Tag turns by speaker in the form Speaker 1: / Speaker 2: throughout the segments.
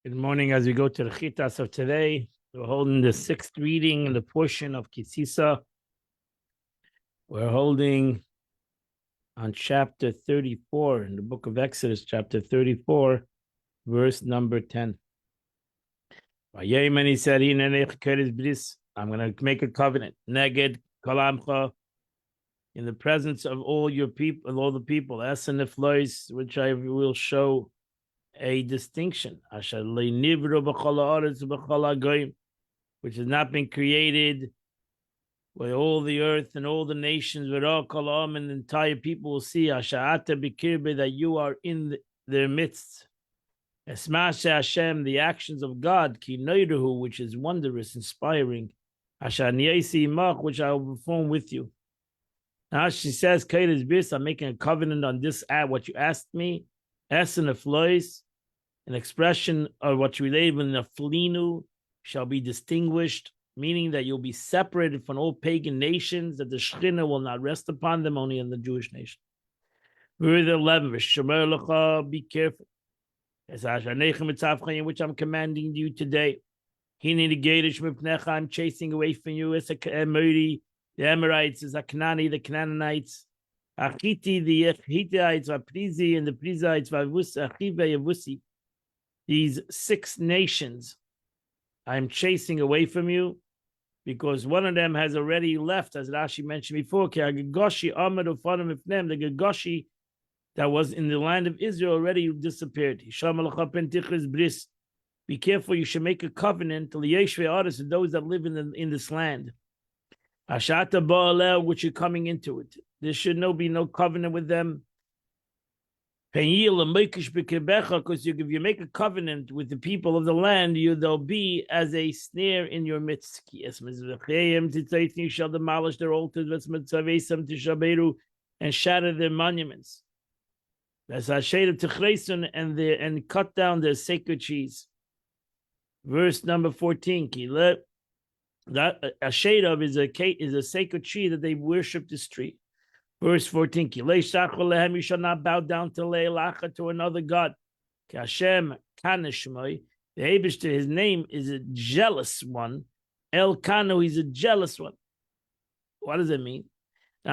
Speaker 1: Good morning. As we go to the Chitas of today, we're holding the sixth reading in the portion of Kisisa. We're holding on chapter 34 in the book of Exodus, chapter 34, verse number 10. And he said, I'm going to make a covenant, Neged Kalamcha, in the presence of all your people, of all the people, Eseneflois, which I will show a distinction, which has not been created by all the earth and all the nations, and the entire people will see that you are in their midst. Hashem, the actions of God, which is wondrous, inspiring, which I will perform with you. Now she says, I'm making a covenant on this what you asked me. Eseneflois, an expression of what's related in the flinu shall be distinguished, meaning that you'll be separated from all pagan nations, that the Shekhinah will not rest upon them, only in the Jewish nation. Verse 11, be careful, which I'm commanding you today. I'm chasing away from you, the Amorites, the Kanani, the Canaanites, Achiti, the Hittites, Vaprizi, and the Prizites, Yavusi. These 6 nations I'm chasing away from you, because one of them has already left, as Rashi mentioned before. The Gagoshi that was in the land of Israel already disappeared. Be careful, you should make a covenant to those that live in this land. Which you're coming into it. There should be no covenant with them. Because if you make a covenant with the people of the land, they'll be as a snare in your midst. You shall demolish their altars and shatter their monuments. And cut down their sacred trees. Verse number 14. That a shade of is a sacred tree that they worship this tree. Verse 14. You shall not bow down to another god. Hashem Kanishmai. The Eibishter, his name is a jealous one. El Kanu, he's a jealous one. What does it mean? The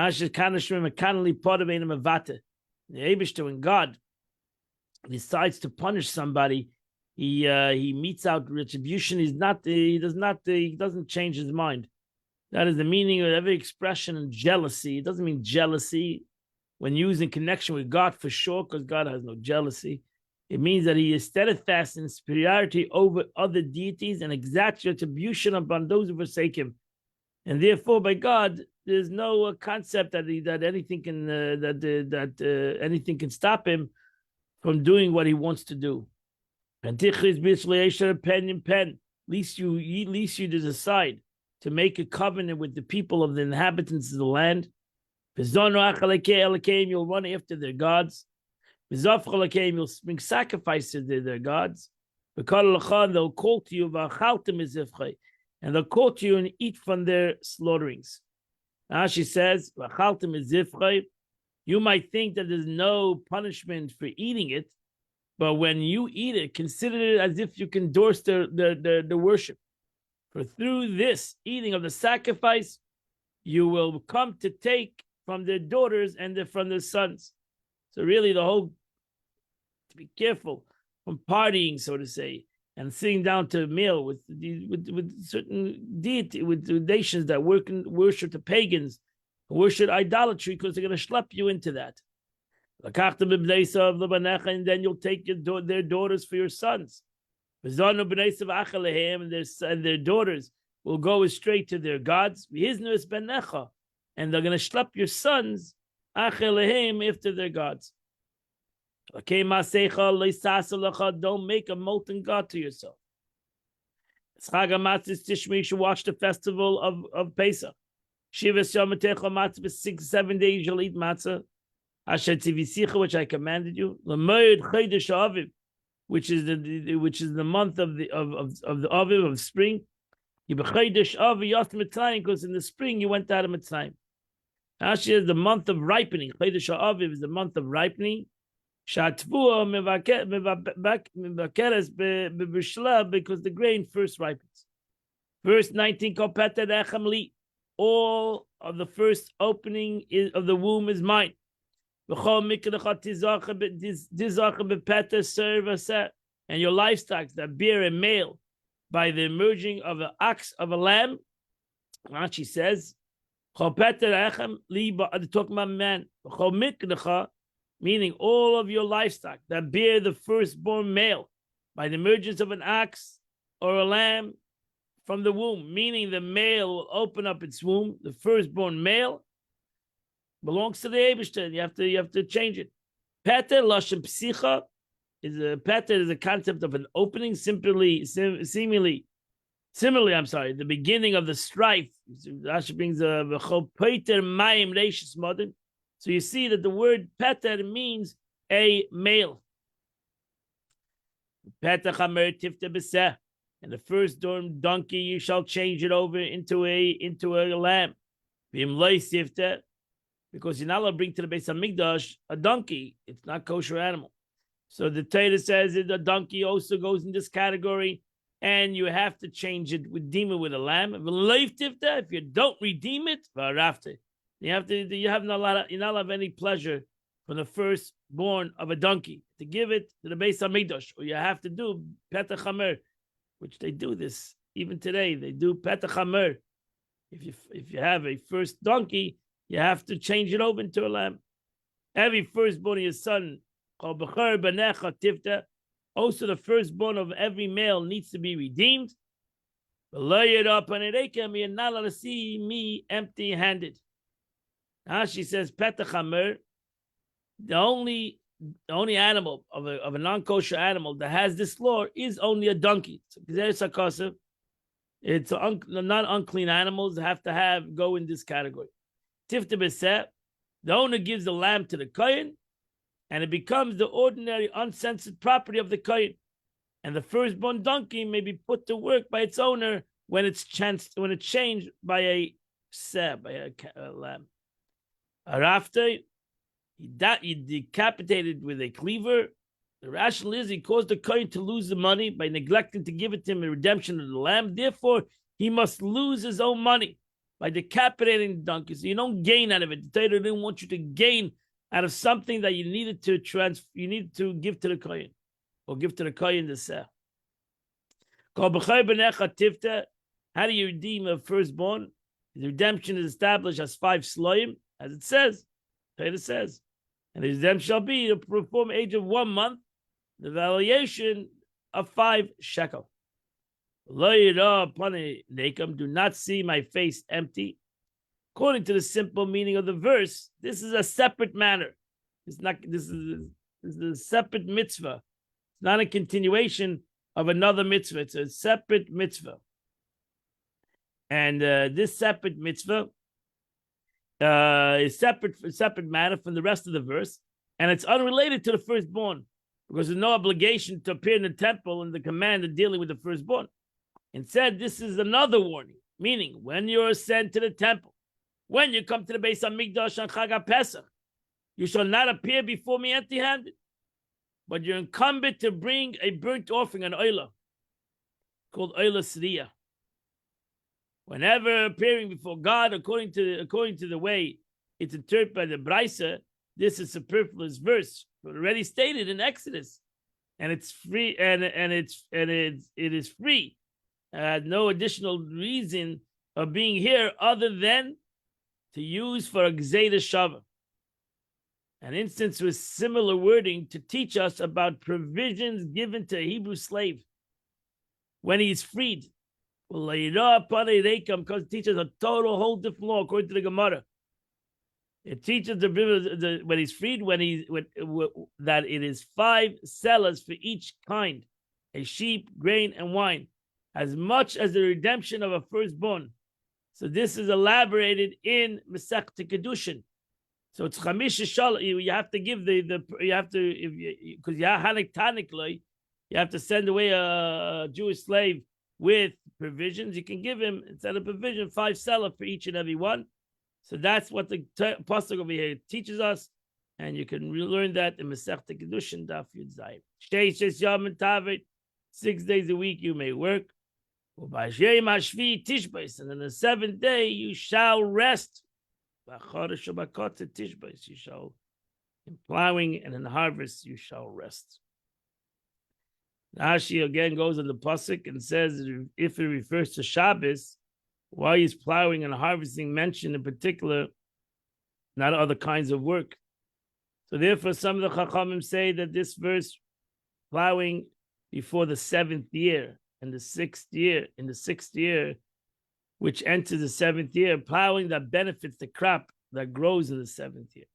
Speaker 1: Eibishter, when God decides to punish somebody, he meets out retribution. He doesn't change his mind. That is the meaning of every expression in jealousy. It doesn't mean jealousy when used in connection with God, for sure, because God has no jealousy. It means that he is steadfast in superiority over other deities and exacts retribution upon those who forsake him. And therefore, by God, there's no concept that anything can anything can stop him from doing what he wants to do. At least you decide to make a covenant with the people of the inhabitants of the land. You'll run after their gods. You'll bring sacrifices to their gods. They'll call to you, and they'll call to you and eat from their slaughterings. Now she says, you might think that there's no punishment for eating it, but when you eat it, consider it as if you can endorse the worship. For through this eating of the sacrifice, you will come to take from their daughters and from their sons. So really to be careful from partying, so to say, and sitting down to a meal with certain deity, with nations that worship the pagans, worship idolatry, because they're going to schlep you into that. And then you'll take their daughters for your sons. And their daughters will go straight to their gods. And they're going to schlep your sons after their gods. Don't make a molten god to yourself. You should watch the festival of Pesach. 6-7 days you'll eat matzah. Which I commanded you. Which is the month of the Aviv, of spring. Because in the spring you went out of Mitzrayim. Actually, the month of ripening. Chodesh Aviv is the month of ripening. Shatvua mevakeres b'bishla, because the grain first ripens. Verse 19, Kopeta dechem li. All of the first opening of the womb is mine. And your livestock that bear a male by the emerging of an ox of a lamb. Rashi says, talking about man, meaning all of your livestock that bear the firstborn male by the emergence of an ox or a lamb from the womb, meaning the male will open up its womb. The firstborn male belongs to the Eibishter. You have to change it. Peter lashon psicha is a concept of an opening, similarly, the beginning of the strife. Rashi brings Peter mayim reishis modern. So you see that the word Peter means a male. Peter chamer tifte b'seh. And the first donkey you shall change it over into a lamb. Because you're not allowed to bring to the Beis Hamikdash a donkey. It's not kosher animal. So the Torah says that the donkey also goes in this category, and you have to change it, redeem it with a lamb. If you don't redeem it, you're not allowed to have any pleasure from the firstborn of a donkey to give it to the Beis Hamikdash. Or you have to do Petach Hamer, which they do this even today. They do Petach Hamer. If you have a first donkey, you have to change it over into a lamb. Every firstborn of your son, also the firstborn of every male needs to be redeemed. You're not allowed to see me empty-handed. Now she says, Petach Hamer, the only animal of a non-kosher animal that has this law is only a donkey. It's not unclean animals that have to go in this category. Tifta b'seh, the owner gives the lamb to the kohen, and it becomes the ordinary uncensored property of the kohen. And the firstborn donkey may be put to work by its owner when it's changed by a lamb. Thereafter, he decapitated with a cleaver. The rationale is he caused the kohen to lose the money by neglecting to give it to him in redemption of the lamb. Therefore, he must lose his own money by decapitating the donkey. So you don't gain out of it. The Torah didn't want you to gain out of something that you needed to give to the kohen, or give to the kohen the seh. How do you redeem a firstborn? The redemption is established as 5 sloim, as it says. Torah says, and the redemption shall be to perform age of 1 month, the valuation of 5 shekel. Do not see my face empty. According to the simple meaning of the verse, this is a separate matter. This is a separate mitzvah. It's not a continuation of another mitzvah. It's a separate mitzvah. And this separate mitzvah is separate matter from the rest of the verse, and it's unrelated to the firstborn, because there's no obligation to appear in the temple and the command of dealing with the firstborn. Instead, this is another warning, meaning when you're sent to the temple, when you come to the Beis Hamikdash on Chag HaPesach, you shall not appear before me empty-handed, but you're incumbent to bring a burnt offering, an oila, called oila sriya. Whenever appearing before God, according to the way it's interpreted by the Braisa, this is a superfluous verse already stated in Exodus, and it's free, and it is free. No additional reason of being here other than to use for a Gzeira Shava. An instance with similar wording to teach us about provisions given to a Hebrew slave when he's freed. Because it teaches a whole different law according to the Gemara. It teaches when he's freed, that it is 5 sellers for each kind, a sheep, grain, and wine, as much as the redemption of a firstborn. So this is elaborated in Masechta Kedushin. So it's Chamish Shal. You have to give because you have to send away a Jewish slave with provisions. You can give him, instead of provision, 5 seller for each and every one. So that's what the pasuk over here teaches us, And you can learn that in Masechta Kedushin Daf Yud Zayin. Sheish Yom Tavet, 6 days a week you may work. And on the seventh day you shall rest. You shall, in plowing and in harvest, you shall rest. Rashi again goes on the pasuk and says if it refers to Shabbos, why is plowing and harvesting mentioned in particular, not other kinds of work? So therefore, some of the Chachamim say that this verse, plowing before the 7th year and the 6th year, in the 6th year, which enters the 7th year, plowing that benefits the crop that grows in the 7th year.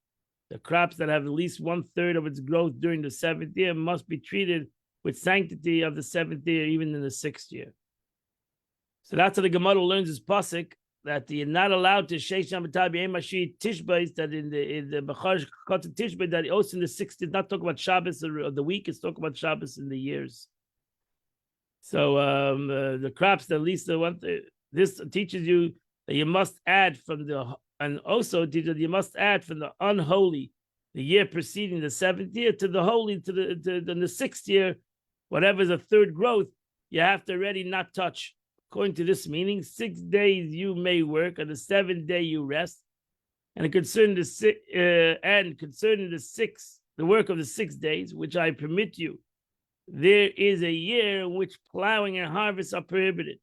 Speaker 1: The crops that have at least 1/3 of its growth during the 7th year must be treated with sanctity of the 7th year, even in the 6th year. So that's how the Gemara learns this pasuk, that you're not allowed to sheish tishbais, that in the Bechar Tishbais, that also in the 6th is not talking about Shabbos or the week, it's talking about Shabbos in the years. So the crops that at least the one, this teaches you that you must add from the, and also teaches that you must add from the unholy, the year preceding the 7th year, to the holy, to the 6th year, whatever is a third growth, you have to already not touch. According to this meaning, 6 days you may work, and the 7th day you rest. And concerning the work of the 6 days, which I permit you, there is a year in which plowing and harvest are prohibited.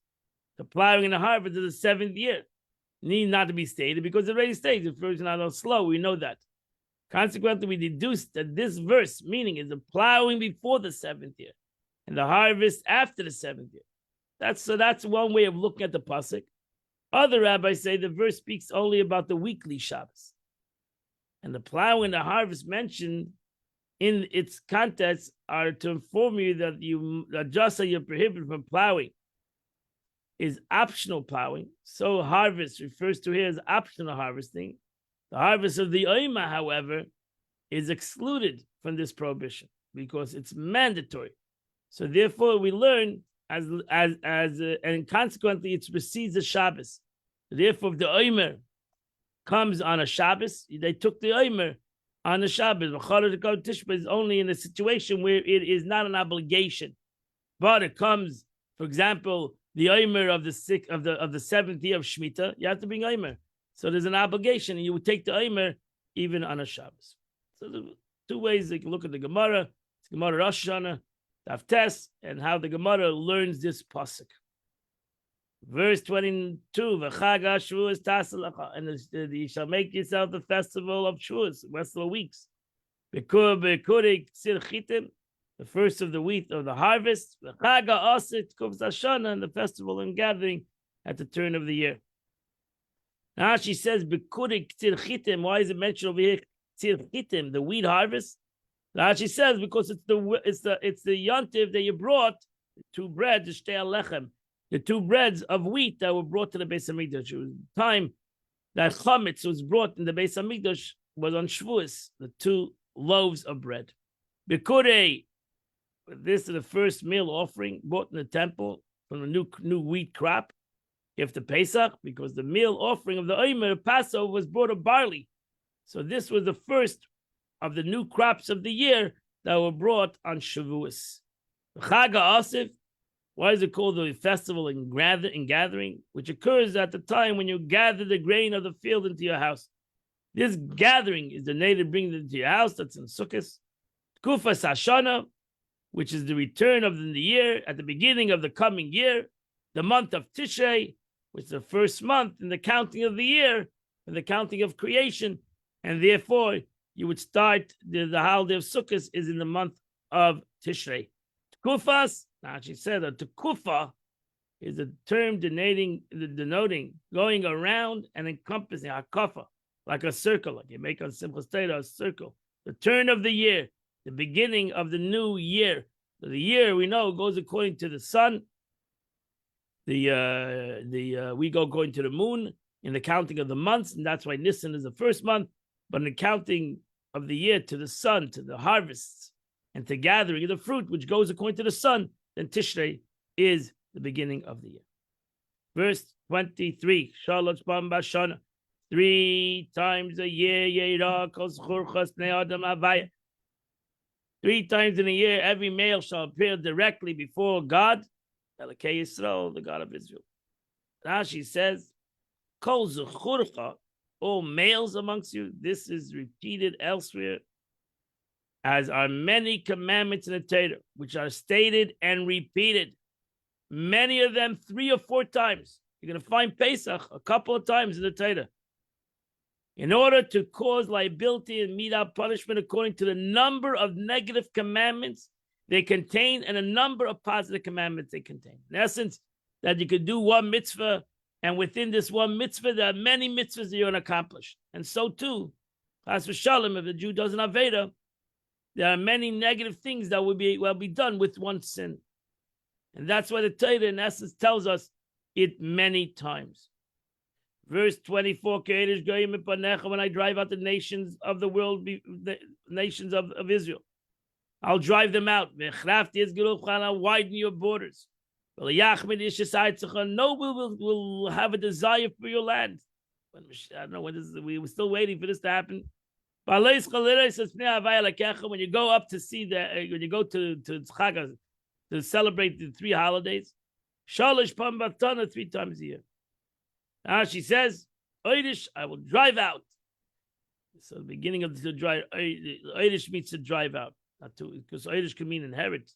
Speaker 1: The plowing and the harvest of the 7th year need not to be stated because it already states if it's not slow. We know that. Consequently, we deduce that this verse meaning is the plowing before the 7th year and the harvest after the 7th year. That's one way of looking at the pasuk. Other rabbis say the verse speaks only about the weekly Shabbos, and the plowing and the harvest mentioned in its context are to inform you that just as you're prohibited from plowing is optional plowing, so harvest refers to here as optional harvesting. The harvest of the Oima, however, is excluded from this prohibition because it's mandatory. So therefore, we learn and consequently, it precedes the Shabbos. Therefore, if the Omer comes on a Shabbos, they took the Omer on the Shabbos. Tishba is only in a situation where it is not an obligation, but it comes, for example, the Omer of the 7th year of Shemitah. You have to bring Omer, so there's an obligation, and you would take the Omer even on a Shabbos. So the two ways you can look at the Gemara. It's Gemara Rosh Hashanah, Daf Tes, and how the Gemara learns this pasuk. Verse 22, V'chaga Shavuos Tasalacha, and you shall make yourself the festival of Shavuos, festival weeks. B'kurei Ksir Chitim, the first of the wheat of the harvest. V'chaga Asit Kuvs Hashana, and the festival and gathering at the turn of the year. Now she says B'kurei Ksir Chitim. Why is it mentioned over here Ksir Chitim, the wheat harvest? Now she says because it's the yontiv that you brought, the two breads, the shtei alechem, the two breads of wheat that were brought to the Beis Hamikdash. It was the time that chametz was brought in the Beis Hamikdash was on Shavuos, the two loaves of bread. Bikurei, this is the first meal offering brought in the temple from the new wheat crop. After Pesach, because the meal offering of the Omer Passover was brought of barley, so this was the first of the new crops of the year that were brought on Shavuos. Chag HaAsif, why is it called the festival in gathering, which occurs at the time when you gather the grain of the field into your house. This gathering is the native bringing it into your house, that's in Sukkot. Kufas Hashana, which is the return of the year at the beginning of the coming year, the month of Tishrei, which is the first month in the counting of the year, and the counting of creation, and therefore you would start the holiday of Sukkot is in the month of Tishrei. Kufas, now she said that Tekufa is a term denoting going around and encompassing hakafa, like a circle, like you make on Simchas Torah, a circle. The turn of the year, the beginning of the new year. So the year we know goes according to the sun. We go according to the moon in the counting of the months, and that's why Nisan is the first month. But in the counting of the year to the sun, to the harvests, and to gathering of the fruit, which goes according to the sun, then Tishrei is the beginning of the year. Verse 23, the 3 times a year, 3 times in a year, every male shall appear directly before God, Elokei Yisrael, the God of Israel. Rashi says, Kol Zechurcha, all males amongst you. This is repeated elsewhere, as are many commandments in the Torah, which are stated and repeated. Many of them 3 or 4 times. You're going to find Pesach a couple of times in the Torah. In order to cause liability and mete out punishment according to the number of negative commandments they contain and a number of positive commandments they contain. In essence, that you could do one mitzvah, and within this one mitzvah, there are many mitzvahs that you're going to accomplish. And so too, as for Shalom, if the Jew does an Aveda, there are many negative things that will be done with one sin. And that's why the Torah, in essence, tells us it many times. Verse 24, when I drive out the nations of the world, the nations of Israel, I'll drive them out. I'll widen your borders. No will have a desire for your land. I don't know when we were still waiting for this to happen. When you go up to see when you go to Tzchaga to celebrate the 3 holidays, Shalish Pambatana 3 times a year. Now she says, Oidish, I will drive out. So the beginning of the drive, Oidish means to drive out, not to, because Oidish can mean inherit.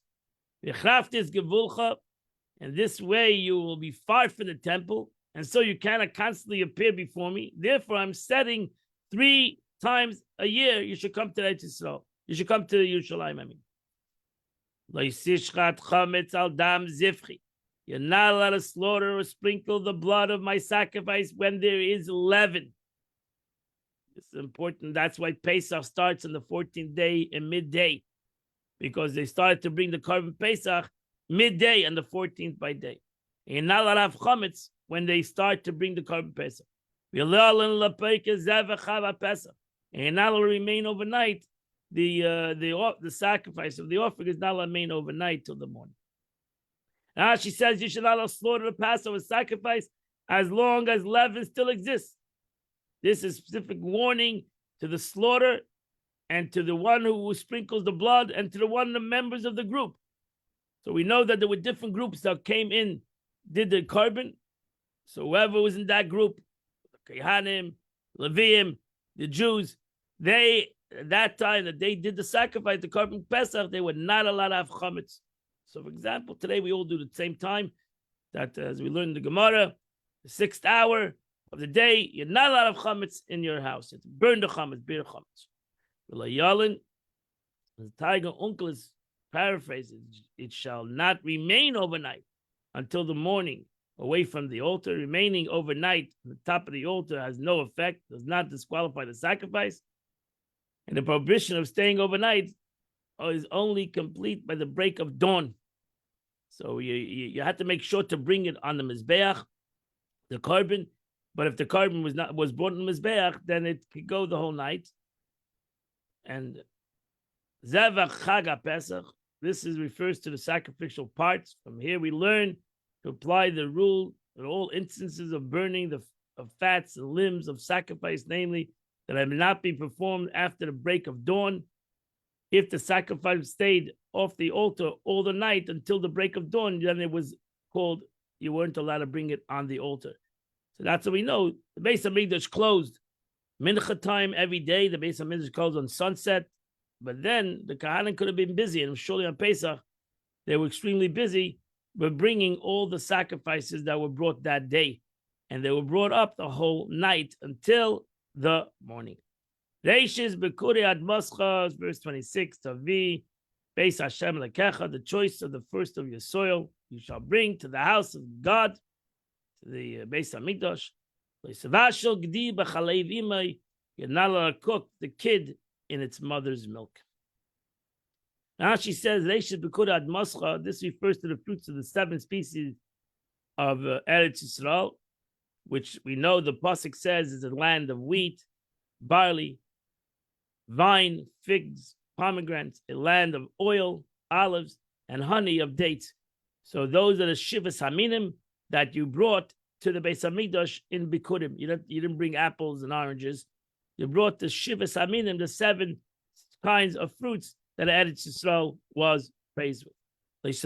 Speaker 1: And this way you will be far from the temple, and so you cannot constantly appear before me. Therefore, I'm setting 3 times a year you should come to Eretz Yisrael. You should come to Yerushalayim, I mean. You're not allowed to slaughter or sprinkle the blood of my sacrifice when there is leaven. It's important. That's why Pesach starts on the 14th day and midday, because they started to bring the Korban Pesach midday on the 14th by day. And you're not allowed to have chametz when they start to bring the Korban Pesach. And you're not allowed to remain overnight. The sacrifice of the offering is not allowed to remain overnight till the morning. Now she says you should not slaughter the Passover sacrifice as long as leaven still exists. This is specific warning to the slaughter and to the one who sprinkles the blood and to the members of the group. So we know that there were different groups that came in, did the korban. So whoever was in that group, the Kehanim, Leviim, the Jews, they, at that time that they did the sacrifice, the korban Pesach, they were not allowed to have chametz. So, for example, today we all do the same time. That as we learned in the Gemara, the 6th hour of the day, you're not allowed to have chametz in your house. It's burn the chametz, beer chametz. The Tiger Uncle is paraphrasing, it shall not remain overnight until the morning away from the altar. Remaining overnight on the top of the altar has no effect, does not disqualify the sacrifice. And the prohibition of staying overnight is only complete by the break of dawn. So you have to make sure to bring it on the Mizbeach, the korban. But if the korban was brought on the Mizbeach, then it could go the whole night. And Zevach Chag Pesach, this refers to the sacrificial parts. From here we learn to apply the rule in all instances of burning of fats and limbs of sacrifice, namely that it may not be performed after the break of dawn. If the sacrifice stayed off the altar all the night until the break of dawn, then it was called, you weren't allowed to bring it on the altar. So that's what we know. The Beis HaMikdash closed mincha time every day. The Beis HaMikdash closed on sunset. But then the Kohanim could have been busy, and surely on Pesach, they were extremely busy with bringing all the sacrifices that were brought that day. And they were brought up the whole night until the morning. Reishis Bekuri Ad Moscha, verse 26, Tavi, Beis Hashem Lekecha, the choice of the first of your soil, you shall bring to the house of God, to the Beis HaMikdash. You're not allowed to cook the kid in its mother's milk. Now she says, Reishis Bekuri Ad Moscha, this refers to the fruits of the 7 species of Eretz Yisrael, which we know the pasuk says is a land of wheat, barley, vine, figs, pomegranates, a land of oil, olives, and honey of dates. So those are the Shivas Haminim that you brought to the Beis Hamikdash in Bikurim. You didn't bring apples and oranges. You brought the Shivas Aminim, the 7 kinds of fruits that Eretz Yisrael was praised with. This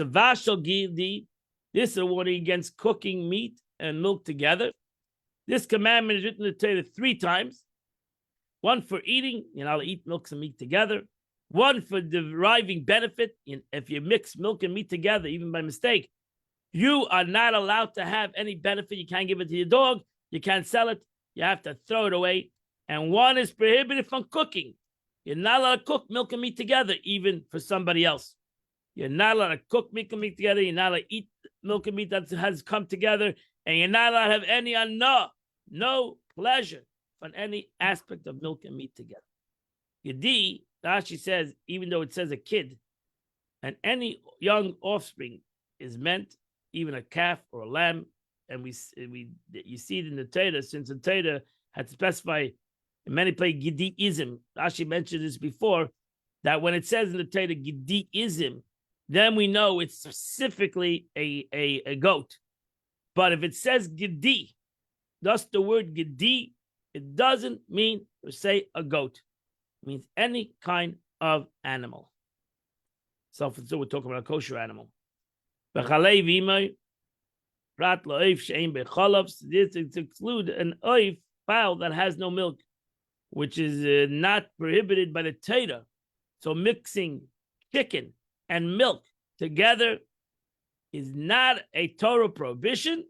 Speaker 1: is a warning against cooking meat and milk together. This commandment is written in the Torah 3 times. One for eating, you're not allowed to eat milk and meat together. One for deriving benefit. If you mix milk and meat together, even by mistake, you are not allowed to have any benefit. You can't give it to your dog. You can't sell it. You have to throw it away. And one is prohibited from cooking. You're not allowed to cook milk and meat together, even for somebody else. You're not allowed to cook milk and meat together. You're not allowed to eat milk and meat that has come together. And you're not allowed to have any no pleasure on any aspect of milk and meat together. Yadi, Rashi says, even though it says a kid, and any young offspring is meant, even a calf or a lamb, and you see it in the Torah, since the Torah had to specify in many places Giddiism. Rashi mentioned this before, that when it says in the Torah Giddiism, then we know it's specifically a goat. But if it says Giddi, thus the word Giddi, it doesn't mean per se a goat. It means any kind of animal. So we're talking about a kosher animal. This to exclude an oif, fowl that has no milk, which is not prohibited by the Torah. So mixing chicken and milk together is not a Torah prohibition,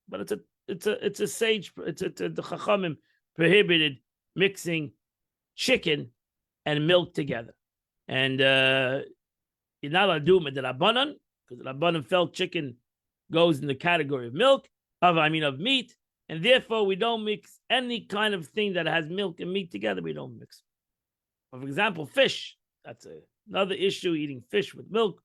Speaker 1: but it's a sage, the Chachamim prohibited mixing chicken and milk together. And you're not allowed to do it with the Rabbanan, because the Rabbanan felt chicken goes in the category of milk, of meat, and therefore we don't mix any kind of thing that has milk and meat together. We don't mix. For example, fish. That's another issue, eating fish with milk.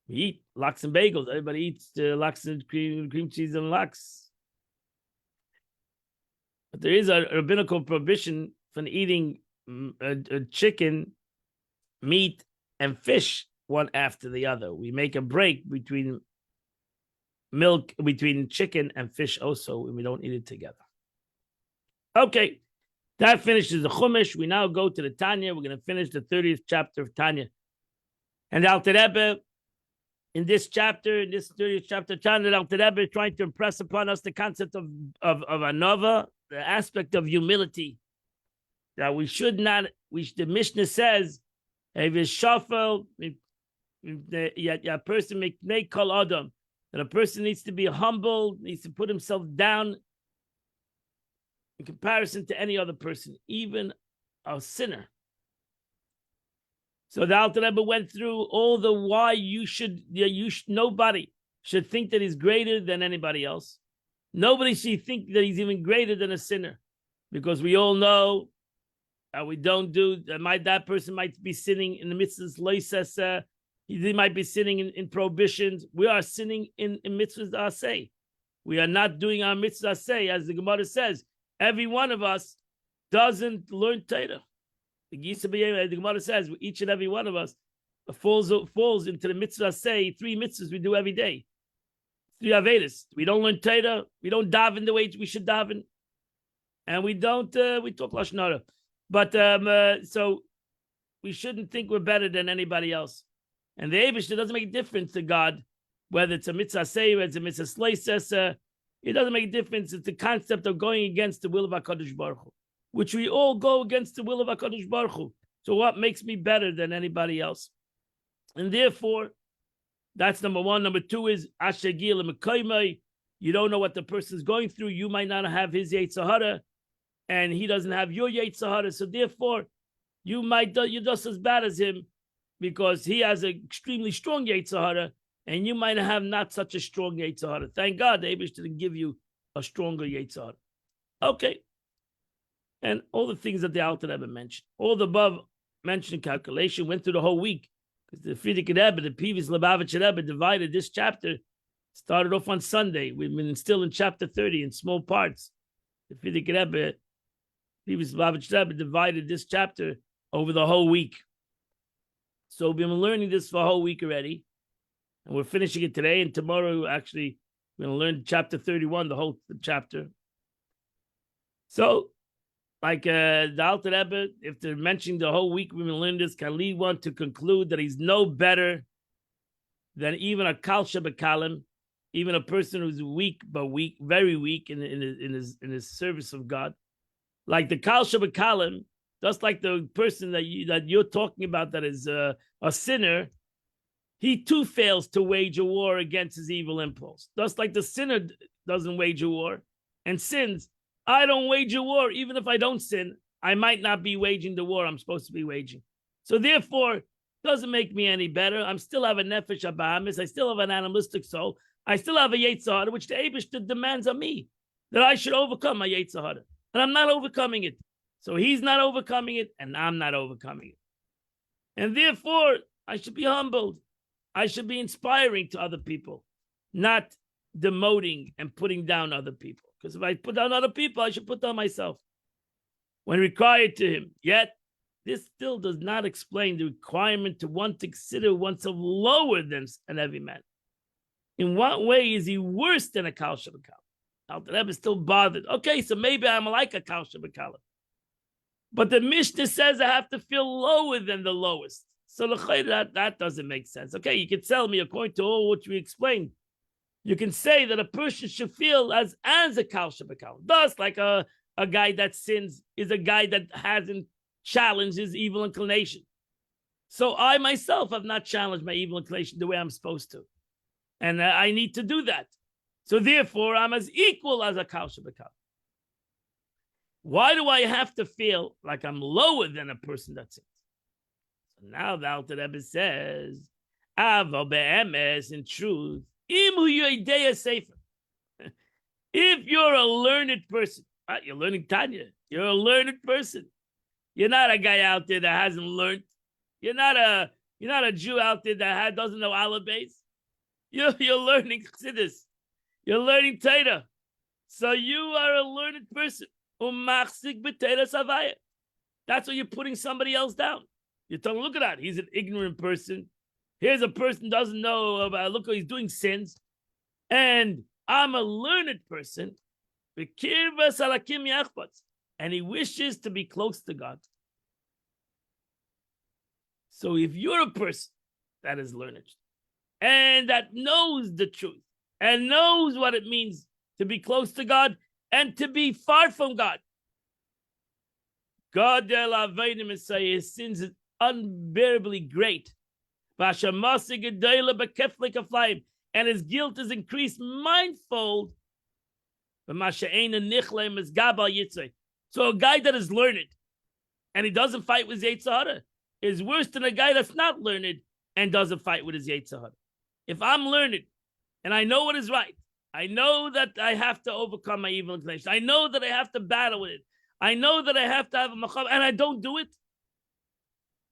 Speaker 1: We eat lox and bagels. Everybody eats lox and cream cheese and lox. But there is a rabbinical prohibition for eating a chicken, meat, and fish one after the other. We make a break between chicken and fish also, and we don't eat it together. Okay, that finishes the Chumash. We now go to the Tanya. We're going to finish the 30th chapter of Tanya. And the Alter Rebbe, in this 30th chapter, Tanya, the Alter Rebbe is trying to impress upon us the concept of anova, the aspect of humility. That we should not, the Mishnah says, if a shafel, a person make kol adam, that a person needs to be humble, needs to put himself down in comparison to any other person, even a sinner. So the Alter Rebbe went through all the why nobody should think that he's greater than anybody else. Nobody should think that he's even greater than a sinner, because we all know we don't do that person might be sinning in the mitzvahs loisesa. He might be sinning in prohibitions. We are sinning in mitzvahs aseh. We are not doing our mitzvahs aseh, as the Gemara says. Every one of us doesn't learn Torah. The Gemara says each and every one of us falls into the mitzvah aseh. 3 mitzvahs we do every day. 3 avedas. We don't learn Torah. We don't daven the way we should daven, and we don't. We talk lashon hara. But so we shouldn't think we're better than anybody else. And the Eibishter doesn't make a difference to God, whether it's a mitzvah say, whether it's a mitzvah slices. It doesn't make a difference. It's the concept of going against the will of HaKadosh Baruch Hu, which we all go against the will of HaKadosh Baruch Hu. So what makes me better than anybody else? And therefore, that's number 1. Number 2 is Asher Gil Mekaymai. You don't know what the person's going through. You might not have his Yetzer Hara, and he doesn't have your Yetzer Hara. So therefore, you're just as bad as him, because he has an extremely strong Yetzer Hara, and you might have not such a strong Yetzer Hara. Thank God the Eibush didn't give you a stronger Yetzer Hara. Okay. And all the things that the Alter Rebbe mentioned, all the above mentioned calculation went through the whole week, because the Frierdiker Rebbe, the previous Lubavitcher Rebbe, divided this chapter, started off on Sunday. We've been still in chapter 30 in small parts. The Frierdiker Rebbe, previous Lubavitcher Rebbe, divided this chapter over the whole week. So we've been learning this for a whole week already, and we're finishing it today. And tomorrow, actually, We're going to learn chapter 31, the whole chapter. So, like the Alter Rebbe, if they're mentioning the whole week we've been learning this, can lead one to conclude that he's no better than even a Kal Shebekalim, even a person who's weak, but weak, very weak in his service of God. Like the Kal Shebekalim, just like the person that you're talking about that is a sinner, he too fails to wage a war against his evil impulse. Just like the sinner doesn't wage a war and sins, I don't wage a war. Even if I don't sin, I might not be waging the war I'm supposed to be waging. So therefore, it doesn't make me any better. I still have a nefesh abahamis. I still have an animalistic soul. I still have a Yetzer Hara, which the Eibishter demands of me, that I should overcome my Yetzer Hara. And I'm not overcoming it. So he's not overcoming it, and I'm not overcoming it. And therefore, I should be humbled. I should be inspiring to other people, not demoting and putting down other people. Because if I put down other people, I should put down myself when required to him. Yet, this still does not explain the requirement to one to consider oneself lower than an heavy man. In what way is he worse than a Kal Shebekalim? Alter Rebbe is still bothered. Okay, so maybe I'm like a Kal Shebekalim. But the Mishnah says I have to feel lower than the lowest. So that doesn't make sense. Okay, you can tell me according to all what we explained. You can say that a person should feel as a Kal Shebekalim. Thus, like a guy that sins is a guy that hasn't challenged his evil inclination. So I myself have not challenged my evil inclination the way I'm supposed to. And I need to do that. So therefore, I'm as equal as a Kal Shebekalim. Why do I have to feel like I'm lower than a person that sins? So now the Alter Rebbe says, Ava be'emes, in truth, if you're a learned person, right? You're learning Tanya, you're a learned person. You're not a guy out there that hasn't learned. You're not a Jew out there that doesn't know alibis. You're learning Chassidus. You're learning Torah. So you are a learned person. That's why you're putting somebody else down. You're telling, look at that. He's an ignorant person. Here's a person who doesn't know about, look, he's doing sins. And I'm a learned person. And he wishes to be close to God. So if you're a person that is learned and that knows the truth and knows what it means to be close to God and to be far from God, God, his sins is unbearably great. And his guilt is increased mindfold. So a guy that is learned and he doesn't fight with Yetzer Hara is worse than a guy that's not learned and doesn't fight with his Yetzer Hara. If I'm learned and I know what is right, I know that I have to overcome my evil inclination. I know that I have to battle with it. I know that I have to have a machab, and I don't do it.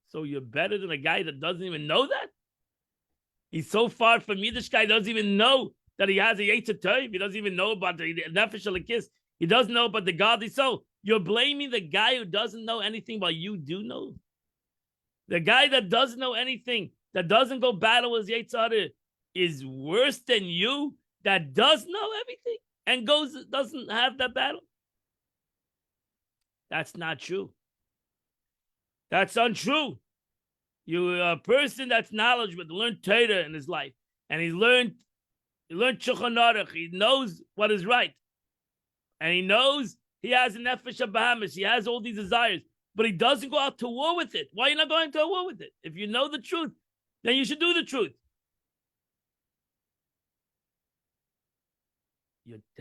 Speaker 1: So you're better than a guy that doesn't even know that? He's so far from me, this guy doesn't even know that he has a Yetzer Tov. He doesn't even know about the Nefesh Elokis. He doesn't know about the godly soul. You're blaming the guy who doesn't know anything while you do know. The guy that doesn't know anything, that doesn't go battle with Yetzer Hara, is worse than you that does know everything and doesn't have that battle. That's not true. That's untrue. You're a person that's knowledgeable, learned Torah in his life, and he learned Shulchan Aruch. He knows what is right, and he knows he has a nefesh abahamis. He has all these desires, but he doesn't go out to war with it. Why are you not going to war with it? If you know the truth, then you should do the truth.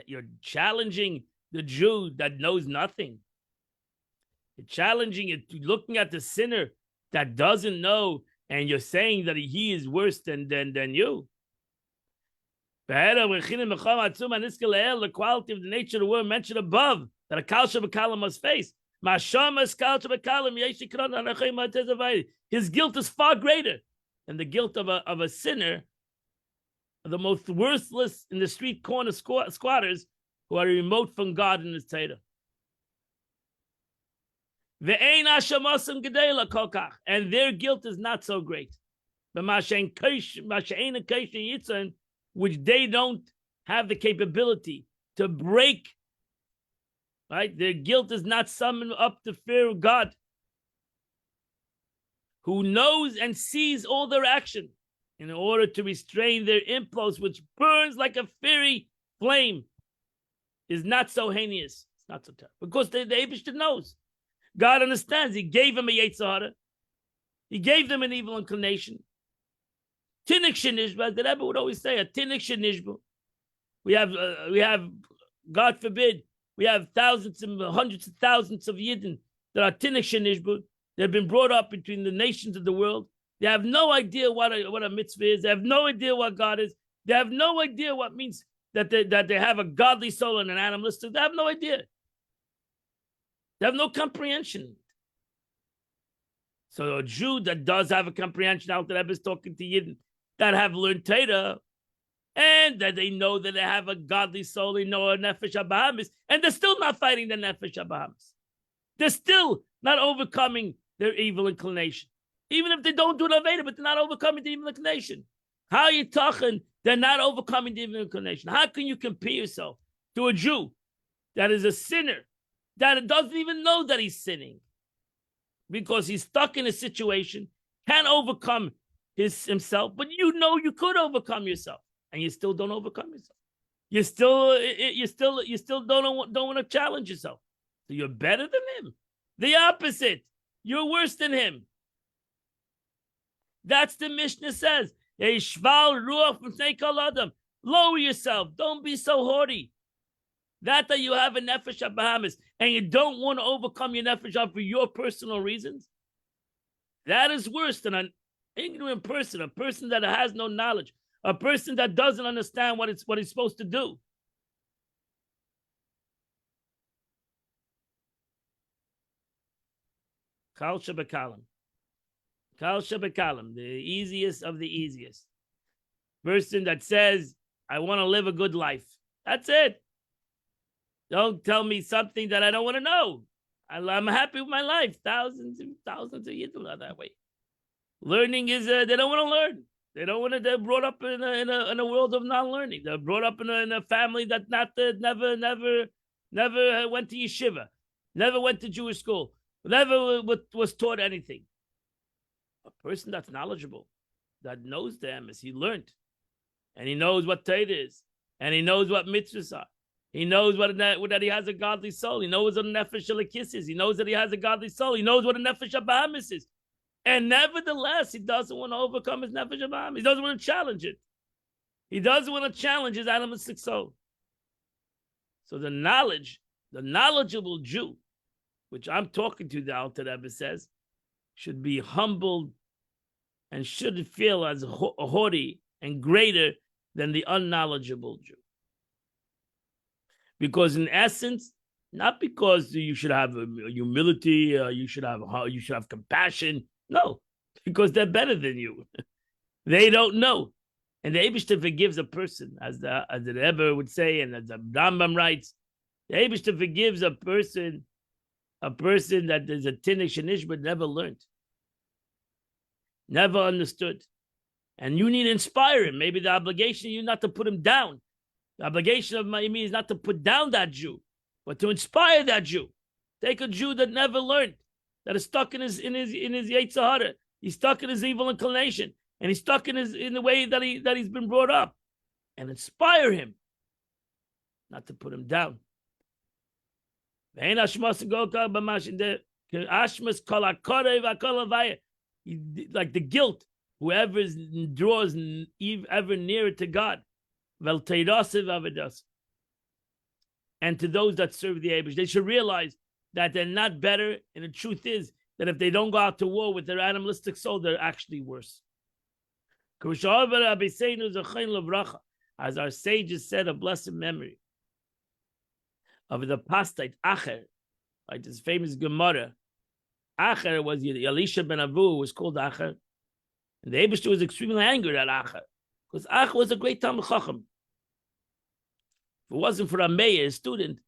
Speaker 1: You're challenging the Jew that knows nothing. You're challenging it, looking at the sinner that doesn't know, and you're saying that he is worse than you. The quality of the nature of the world mentioned above that a Kal Shebekalim must face. His guilt is far greater than the guilt of a sinner, the most worthless in the street corner squatters who are remote from God in his Torah. And their guilt is not so great. Which they don't have the capability to break, right? Their guilt is not summoned up the fear of God, who knows and sees all their action, in order to restrain their impulse, which burns like a fiery flame, is not so heinous. It's not so tough. Because the Eibishter knows. God understands. He gave him a Yetzer Hara. He gave them an evil inclination. Tinnik shenishba, the Rebbe would always say, a tinnik shenishba. We have, God forbid, we have thousands and hundreds of thousands of Yidden that are tinnik shenishba. They've been brought up between the nations of the world. They have no idea what a mitzvah is. They have no idea what God is. They have no idea what means that they have a godly soul and an animalistic. They have no idea. They have no comprehension. So a Jew that does have a comprehension, out there is talking to Yidden that have learned Torah, and that they know that they have a godly soul, they know a Nefesh HaBahamis, and they're still not fighting the Nefesh HaBahamis. They're still not overcoming their evil inclination. Even if they don't do an Aveda, but they're not overcoming the evil inclination. How are you talking? They're not overcoming the evil inclination. How can you compare yourself to a Jew that is a sinner, that doesn't even know that he's sinning, because he's stuck in a situation, can't overcome himself, but you know you could overcome yourself, and you still don't overcome yourself. You still don't want to challenge yourself. So you're better than him. The opposite. You're worse than him. That's the Mishnah says. Lower yourself. Don't be so haughty. That you have a Nefesh HaBahamis and you don't want to overcome your Nefesh for your personal reasons, that is worse than an ignorant person, a person that has no knowledge, a person that doesn't understand what he's supposed to do. Kal Shabakalim. Kal Shabakalim, the easiest of the easiest. Person that says, I want to live a good life. That's it. Don't tell me something that I don't want to know. I'm happy with my life. Thousands and thousands of Yidden are that way. Learning is, they don't want to learn. They don't want to, they're brought up in a world of non-learning. They're brought up in a family that never went to yeshiva, never went to Jewish school, never was taught anything. A person that's knowledgeable, that knows them, as he learned, and he knows what Torah is, and he knows what mitzvahs are. He knows that he has a godly soul. He knows what a Nefesh Elokis is. He knows that he has a godly soul. He knows what a Nefesh HaBahamis is. And nevertheless, he doesn't want to overcome his Nefesh HaBahamis. He doesn't want to challenge it. He doesn't want to challenge his animalistic soul. So the knowledgeable Jew, which I'm talking to, the Alter Rebbe says, should be humbled and should feel as haughty and greater than the unknowledgeable Jew. Because in essence, not because you should have humility, you should have compassion. No, because they're better than you. They don't know, and the Eibishter forgives a person, as the Rebbe would say, and as the Rambam writes, the Eibishter forgives a person that is a tinnik shenish but never learned, never understood, and you need to inspire him. Maybe the obligation of you not to put him down. The obligation of me is not to put down that Jew, but to inspire that Jew. Take a Jew that never learned, that is stuck in his Yetzer Hara. He's stuck in his evil inclination, and he's stuck in the way that he's been brought up, and inspire him, not to put him down. Like the guilt, whoever draws ever nearer to God. And to those that serve the Eibush, they should realize that they're not better, and the truth is that if they don't go out to war with their animalistic soul, they're actually worse. As our sages said, of blessed memory, of the Pastite Acher, like this famous Gemara, Acher was Elisha ben Avu, was called Acher, and the Eibush was extremely angry at Acher, because Acher was a great Talmid Chacham. If it wasn't for Ameya, his student,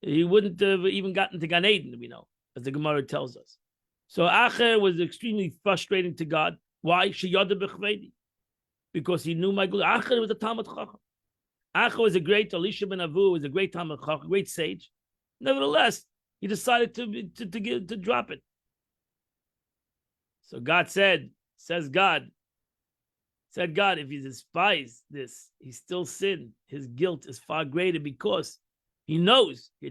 Speaker 1: he wouldn't have even gotten to Gan Eden, we know, as the Gemara tells us. So Acher was extremely frustrating to God. Why? Because he knew my good. Acher was a Talmid Chacham. Acha was a great, Elisha ben Avu was a great Talmid Chacham, great sage. Nevertheless, he decided to drop it. So God said, if he despises this, he still sinned. His guilt is far greater because he knows a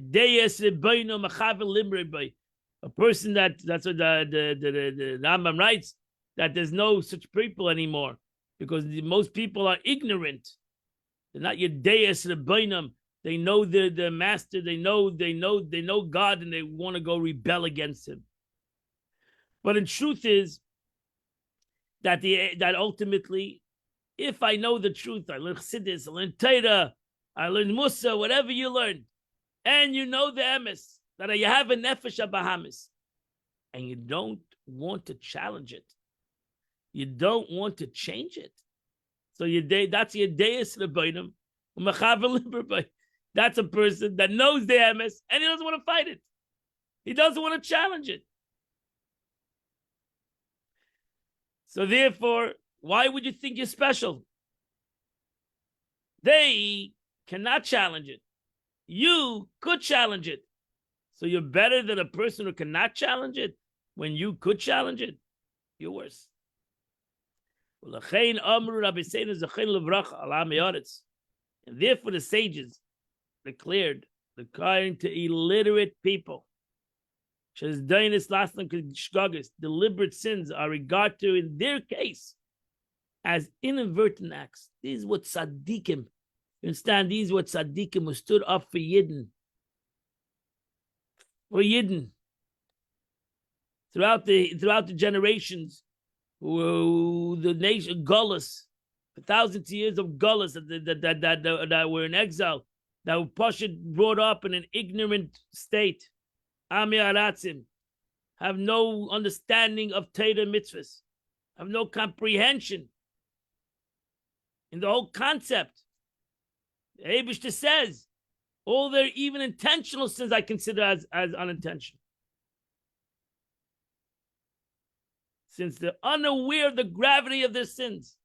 Speaker 1: person that's what the Rambam writes, that there's no such people anymore because most people are ignorant. They're not Yedeis Rebbeinu. They know the master. They know God, and they want to go rebel against him. But the truth is that ultimately, if I know the truth, I learn Chassidus, I learn Torah, I learn Musa, whatever you learn, and you know the emes, that you have a nefesh abahamis, and you don't want to challenge it, you don't want to change it. So that's your deis rebbeinu, that's a person that knows the emes, and he doesn't want to fight it. He doesn't want to challenge it. So therefore, why would you think you're special? They cannot challenge it. You could challenge it. So you're better than a person who cannot challenge it when you could challenge it. You're worse. And therefore the sages declared, according to illiterate people, deliberate sins are regarded to, in their case, as inadvertent acts. These is what tzaddikim, you understand? These are what tzaddikim who stood up for Yidden. For Yidden. Throughout the generations, the nation, Gullus, for thousands of years of Gullus that were in exile, that were brought up in an ignorant state. Ami Aratzim, have no understanding of Torah mitzvahs, have no comprehension in the whole concept. The Eibishter says, all their even intentional sins I consider as unintentional. Since they're unaware of the gravity of their sins.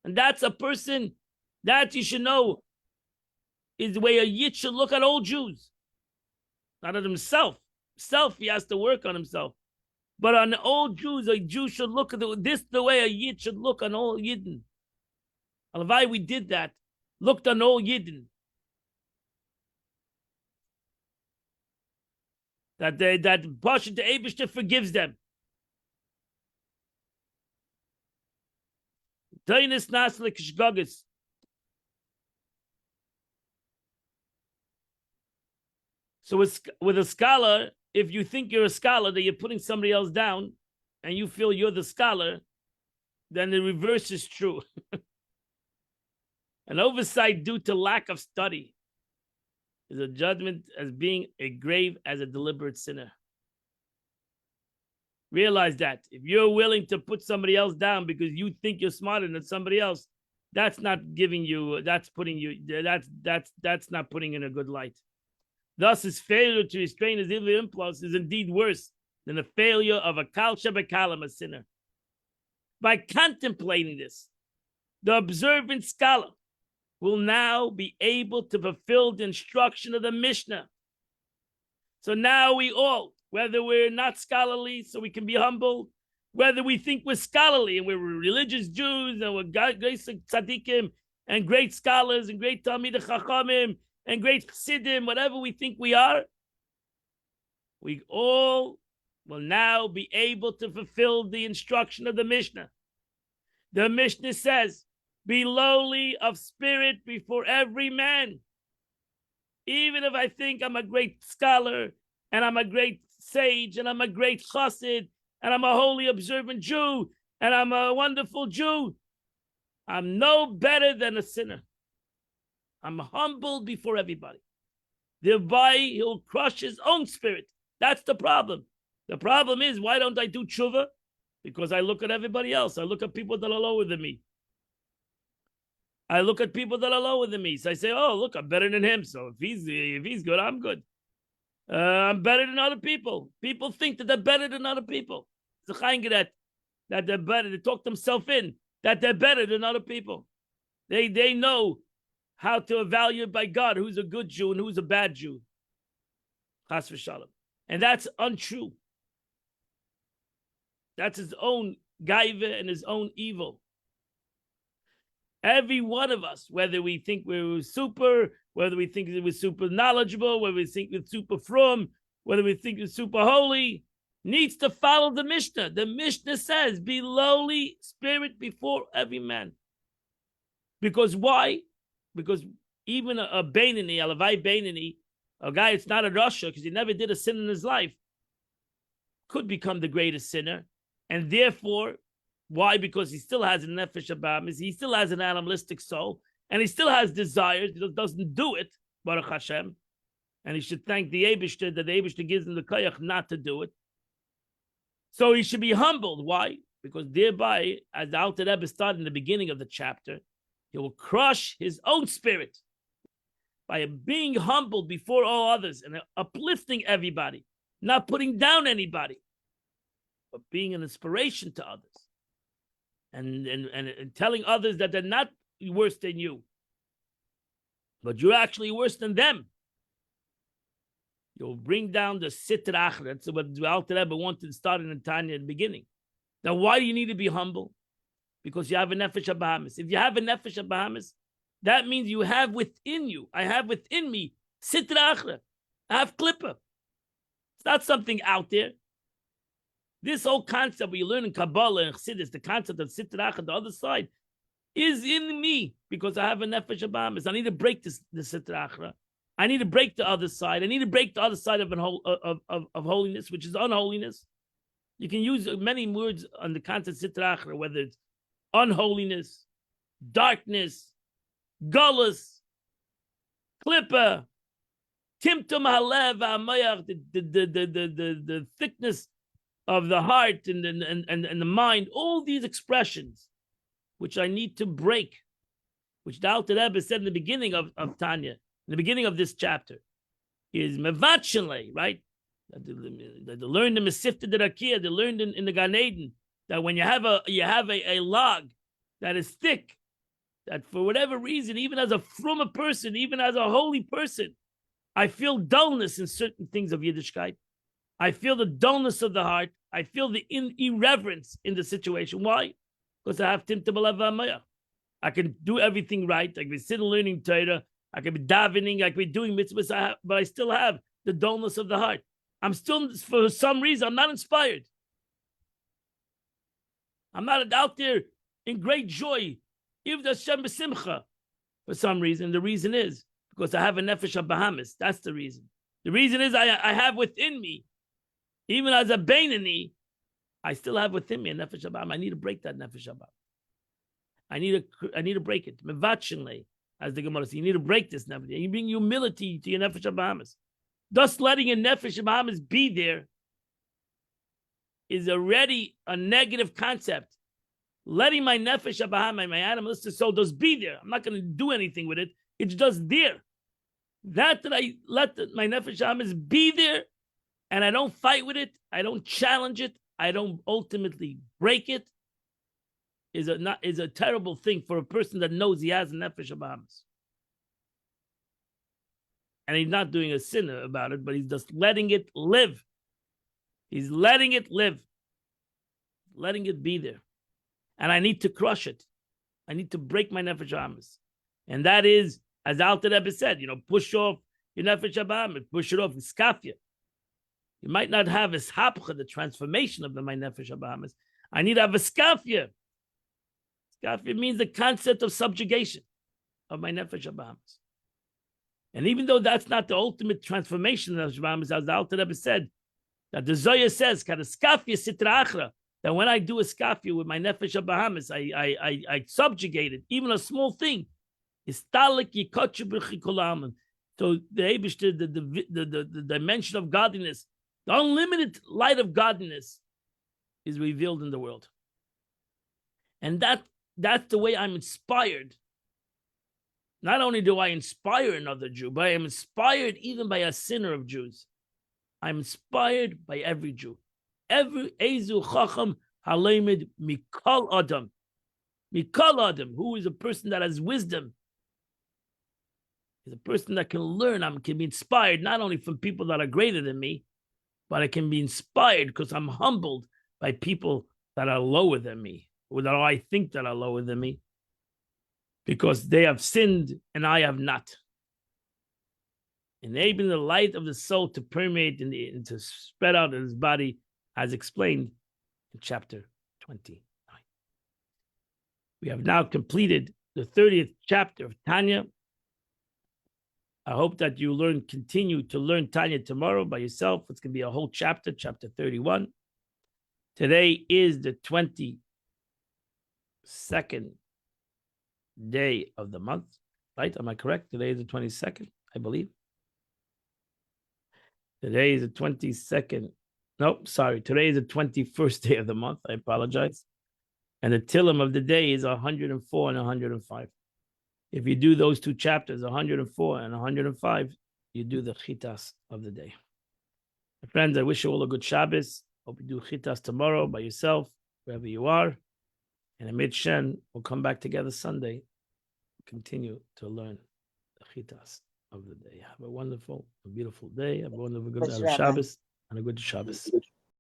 Speaker 1: And that's a person that you should know is the way a Yid should look at all Jews. Not at himself. He has to work on himself. But on all Jews, a Jew should look at the way a Yid should look on all Yidden. Alavai, we did that. Looked on all Yidden. That Bashet the Eibishter forgives them. Tainis Naslik Shgogis. So with a scholar, if you think you're a scholar, that you're putting somebody else down, and you feel you're the scholar, then the reverse is true. An oversight due to lack of study is a judgment as being as grave as a deliberate sinner. Realize that. If you're willing to put somebody else down because you think you're smarter than somebody else, that's not putting you in a good light. Thus, his failure to restrain his evil impulse is indeed worse than the failure of a Kal Shebekalim, a sinner. By contemplating this, the observant scholar will now be able to fulfill the instruction of the Mishnah. So now we all, whether we're not scholarly, so we can be humble, whether we think we're scholarly and we're religious Jews and we're great tzaddikim and great scholars and great Talmidei Chachamim and great Chassidim, whatever we think we are, we all will now be able to fulfill the instruction of the Mishnah. The Mishnah says, be lowly of spirit before every man. Even if I think I'm a great scholar and I'm a great sage and I'm a great chassid and I'm a holy observant Jew and I'm a wonderful Jew, I'm no better than a sinner. I'm humbled before everybody. Thereby, he'll crush his own spirit. That's the problem. The problem is, why don't I do tshuva? Because I look at everybody else. I look at people that are lower than me. So I say, oh, look, I'm better than him. So if he's good, I'm good. I'm better than other people. People think that they're better than other people. That they're better. They talk themselves in that they're better than other people. They know how to evaluate by God who's a good Jew and who's a bad Jew. Chas v'shalom. And that's untrue. That's his own gaiva and his own evil. Every one of us, whether we think we're super, whether we think we're super knowledgeable, whether we think we're super from, whether we think we're super holy, needs to follow the Mishnah. The Mishnah says, be lowly spirit before every man. Because why? Because even a Beinani, a Levi Beinani, a guy that's not a Rasha, because he never did a sin in his life, could become the greatest sinner. And therefore, why? Because he still has a nefesh abamis, he still has an animalistic soul, and he still has desires. He doesn't do it, Baruch Hashem. And he should thank the Eibishter that the Eibishter gives him the koyach not to do it. So he should be humbled. Why? Because thereby, as the Alter Rebbe started in the beginning of the chapter, he will crush his own spirit by being humbled before all others and uplifting everybody, not putting down anybody, but being an inspiration to others. And telling others that they're not worse than you, but you're actually worse than them. You'll bring down the Sitra Achra. That's what the Alter Rebbe wanted to start in the Tanya at the beginning. Now, why do you need to be humble? Because you have a Nefesh HaBahamis. If you have a Nefesh HaBahamis, that means you have within you, I have within me, Sitra Achra. I have Klippa. It's not something out there. This whole concept we learn in Kabbalah and Chassidus, the concept of Sitra Achra, the other side, is in me because I have a Nefesh HaBahamis. I need to break the Sitra Achra. I need to break the other side. I need to break the other side of holiness, which is unholiness. You can use many words on the concept of Sitra Achra, whether it's unholiness, darkness, gullus, klippa, timtum halev ha'mayach, the thickness of the heart and the mind, all these expressions, which I need to break, which the Alter Rebbe said in the beginning of Tanya, in the beginning of this chapter, is mevachenle, right? They learned in Mesifta de Rakia, they learned in the Gan Eden, that when you have a log that is thick, that for whatever reason, even as a frumma person, even as a holy person, I feel dullness in certain things of Yiddishkeit. I feel the dullness of the heart. I feel the irreverence in the situation. Why? Because I have Timtum Alev HaMayach. I can do everything right. I can be sitting learning Torah. I can be davening. I can be doing mitzvahs, but I still have the dullness of the heart. I'm still, for some reason, I'm not inspired. I'm not out there in great joy. If the Hashem b'simcha, for some reason, the reason is because I have a nefesh HaBahamis. That's the reason. The reason is I have within me, even as a Beinani, I still have within me a nefesh HaBahamis. I need to break that nefesh HaBahamis. I need to break it. Mevachenle, as the Gemara says, you need to break this nefesh. You bring humility to your nefesh HaBahamis. Thus, letting a nefesh HaBahamis be there is already a negative concept. Letting my nefesh HaBahamis, my animalistic soul, just be there. I'm not going to do anything with it. It's just there. That I let my nefesh HaBahamis be there, and I don't fight with it. I don't challenge it. I don't ultimately break it. Is a terrible thing for a person that knows he has a nefesh HaBahamis. And he's not doing a sin about it, but he's just letting it live. He's letting it live. Letting it be there. And I need to crush it. I need to break my nefesh HaBahamis. And that is, as Alter Rebbe said, push off your nefesh HaBahamis, push it off, skafia. You might not have a hapcha, the transformation of my nefesh HaBahamis. I need to have a skafia. Skafia means the concept of subjugation of my nefesh HaBahamis. And even though that's not the ultimate transformation of HaBahamis, as the Alter Rebbe said, that the Zohar says, skafia sitra achra, that when I do a skafia with my nefesh HaBahamis, I subjugate it, even a small thing. So the the dimension of godliness, the unlimited light of godliness is revealed in the world. And that's the way I'm inspired. Not only do I inspire another Jew, but I am inspired even by a sinner of Jews. I'm inspired by every Jew. Every Ezu Chacham Halemid Mikal Adam. Mikal Adam, who is a person that has wisdom. is a person that can learn. I can be inspired not only from people that are greater than me, but I can be inspired because I'm humbled by people that are lower than me, or that I think that are lower than me, because they have sinned and I have not. Enabling the light of the soul to permeate and to spread out in his body, as explained in chapter 29. We have now completed the 30th chapter of Tanya. I hope that you continue to learn Tanya tomorrow by yourself. It's going to be a whole chapter, chapter 31. Today is the 22nd day of the month, right? Am I correct? Today is the 22nd, I believe. Today is the 22nd. Nope, sorry. Today is the 21st day of the month. I apologize. And the Tillim of the day is 104 and 105. If you do those two chapters, 104 and 105, you do the Chitas of the day. My friends, I wish you all a good Shabbos. Hope you do Chitas tomorrow by yourself, wherever you are. And Amid Shen, we'll come back together Sunday, continue to learn the Chitas of the day. Have a wonderful, beautiful day. Have a wonderful good Shabbos and a good Shabbos.